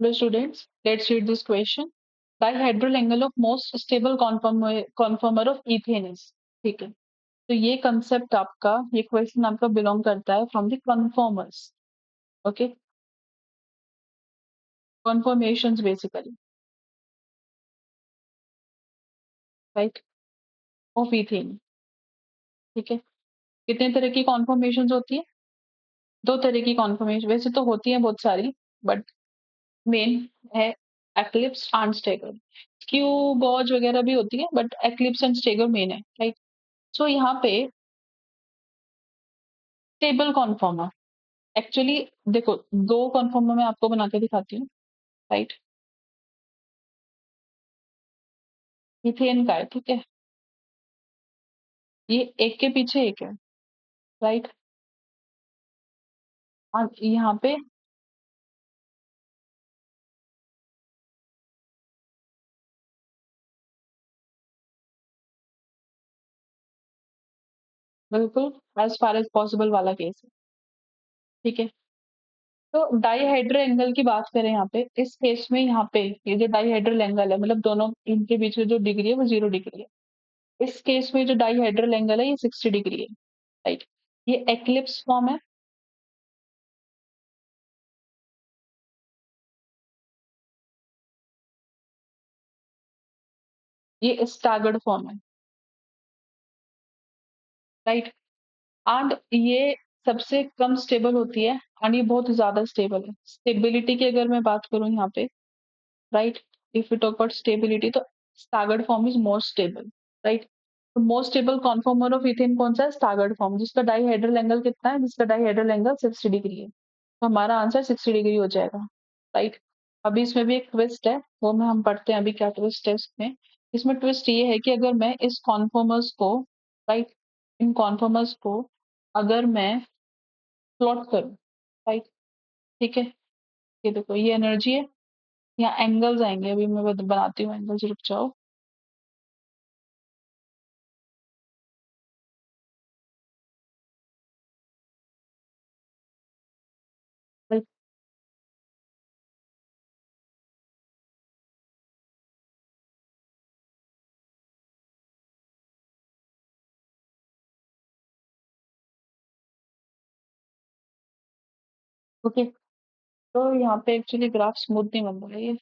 Hello students, let's read this question. Dihedral angle of most stable conformer of ethane is. ठीक है, तो ये concept आपका, ये क्वेश्चन आपका बिलोंग करता है from the conformers. Okay, conformations basically, right, of ethane. ठीक है, कितने तरह की कॉन्फॉर्मेशंस होती है? दो तरह की कॉन्फॉर्मेशन वैसे तो होती है बहुत सारी, बट मेन है eclipse and stagger. Skew gauche वगैरह भी होती है, but eclipse and stagger main है, राइट. सो यहाँ पे स्टेबल कॉन्फॉर्मर, एक्चुअली देखो, दो कॉन्फॉर्मर मैं आपको बना के दिखाती हूँ, राइट. मीथेन का है, ठीक है, ये एक के पीछे एक है, राइट. और यहाँ पे बिल्कुल एज फार एज पॉसिबल वाला केस है, ठीक है. तो डाईहाइड्रल एंगल की बात करें यहाँ पे, इस केस में यहाँ पे ये जो डाईहाइड्रल एंगल है, मतलब दोनों इनके बीच में जो डिग्री है वो 0 डिग्री है. इस केस में जो डाईहाइड्रल एंगल है ये 60 डिग्री है, राइट. ये एक्लिप्स फॉर्म है, ये स्टैगर्ड फॉर्म है, राइट. एंड ये सबसे कम स्टेबल होती है, एंड ये बहुत ज्यादा स्टेबल है. स्टेबिलिटी की अगर मैं बात करूं यहाँ पे, right, if you talk about stability, तो staggered form is more stable, right. तो most stable conformer of ethane कौन सा है? स्टैगर्ड फॉर्म, जिसका डाईहाइड्रल एंगल कितना है? जिसका डाईहाइड्रल एंगल 60 डिग्री है. तो हमारा आंसर 60 डिग्री हो जाएगा, राइट. अभी इसमें भी एक ट्विस्ट है, वो में हम पढ़ते हैं अभी क्या ट्विस्ट है इसमें. इसमें ट्विस्ट ये है कि अगर मैं इस कॉन्फॉर्मर्स को, राइट, इन कॉन्फॉर्मर्स को अगर मैं प्लॉट करूं, राइट, ठीक है, ये देखो ये एनर्जी है, यहाँ एंगल्स आएंगे, अभी मैं बनाती हूँ एंगल्स, रुक जाओ. ओके, तो यहाँ पे एक्चुअली ग्राफ स्मूथ नहीं बन रहा है ये,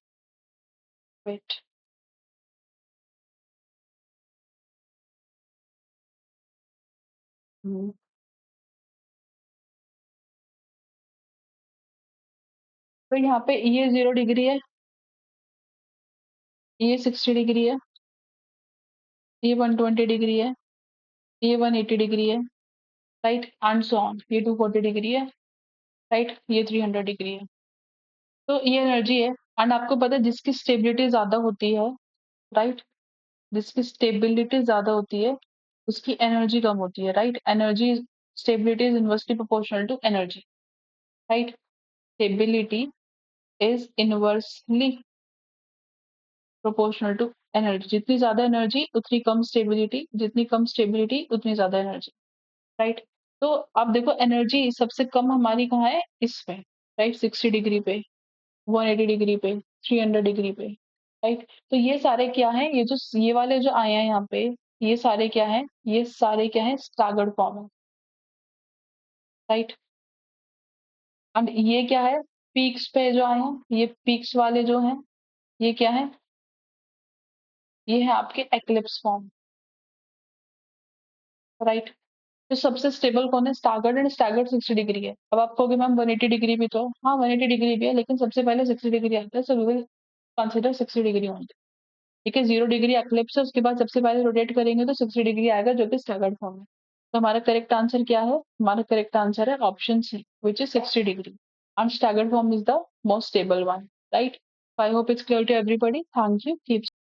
वेट. तो यहाँ पे ये 0 डिग्री है, ये 60 डिग्री है, ये 120 डिग्री है, ये 180 डिग्री है, राइट, एंड सो ऑन. ये 240 डिग्री है, राइट, ये 300 डिग्री है. तो ये एनर्जी है. एंड आपको पता है जिसकी स्टेबिलिटी ज्यादा होती है, राइट, जिसकी स्टेबिलिटी ज्यादा होती है उसकी एनर्जी कम होती है, right. Energy stability is inversely proportional to energy, right. Stability is inversely proportional to energy. जितनी ज्यादा एनर्जी उतनी कम स्टेबिलिटी, जितनी कम स्टेबिलिटी उतनी ज्यादा एनर्जी, राइट. तो आप देखो एनर्जी सबसे कम हमारी कहाँ है? इसमें, राइट, 60 डिग्री पे, 180 डिग्री पे, 300 डिग्री पे, राइट. तो ये सारे क्या है? ये जो ये वाले जो आए हैं यहाँ पे, ये सारे क्या है? ये सारे क्या है? स्टैगर्ड फॉर्म है, राइट. एंड ये क्या है? पीक्स पे जो आए हैं, ये पीक्स वाले जो हैं, ये क्या है? ये है आपके एक्लिप्स फॉर्म, राइट. तो सबसे स्टेबल कौन है? स्टैगर्ड, एंड स्टैगर्ड 60 डिग्री है. अब आप कहोगे मैम 180 डिग्री भी तो, हाँ 180 डिग्री भी है, लेकिन सबसे पहले 60 डिग्री आता है, so we will consider 60 degree only. ठीक है, 0 डिग्री एक्लिप्स है, उसके बाद सबसे पहले रोटेट करेंगे तो 60 डिग्री आएगा, जो कि स्टैगर्ड फॉर्म है. तो हमारा करेक्ट आंसर क्या है? हमारा करेक्ट आंसर है option C, which is 60 degree. And staggered form is the most stable one, right. I hope it's clear to everybody. Thank you. Keep